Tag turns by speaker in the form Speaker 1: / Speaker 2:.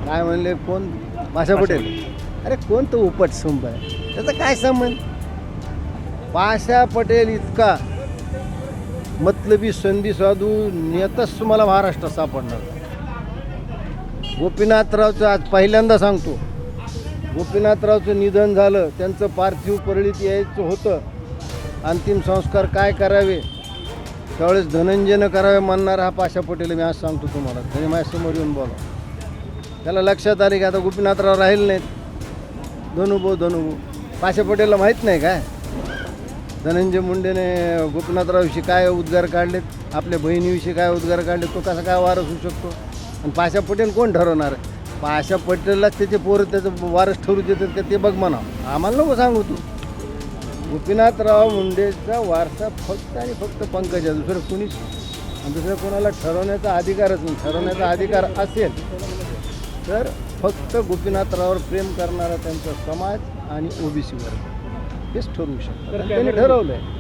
Speaker 1: काय म्हणले कोण? पाशा पटेल. अरे कोण तो उपट सुंब आहे, त्याचा काय संबंध? पाशा पटेल इतका मतलबी संधी साधू नेताच तुम्हाला महाराष्ट्रात सापडणार. गोपीनाथरावचं आज पहिल्यांदा सांगतो, गोपीनाथरावचं निधन झालं, त्यांचं पार्थिव परळीत यायचं होतं. अंतिम संस्कार काय करावे त्यावेळेस धनंजयनं करावे म्हणणारा हा पाशा पटेल मी आज सांगतो तुम्हाला. त्याने माझ्यासमोर येऊन बोला. त्याला लक्षात आले की आता गोपीनाथराव राहील नाहीत. धनुभाऊ पाशा पटेलला माहीत नाही काय धनंजय मुंडेने गोपीनाथरावविषयी काय उद्गार काढलेत, आपल्या बहिणीविषयी काय उद्गार काढले, तो कसा काय वारस होऊ शकतो? आणि पाशा पटेल कोण ठरवणार? पाशा पटेललाच त्याचे पोरं त्याचं वारस ठरू देतात का ते बघ म्हणा, आम्हाला नको सांगू तू. गोपीनाथराव मुंडेचा वारसा फक्त आणि फक्त पंकजा, दुसरं कुणीच. आणि दुसरं कोणाला ठरवण्याचा अधिकारच नाही. ठरवण्याचा अधिकार असेल तर फक्त गोपीनाथरावावर प्रेम करणारा त्यांचा समाज आणि ओबीसी वर्ग हेच ठरवू शकतात. त्यांनी ठरवलं आहे.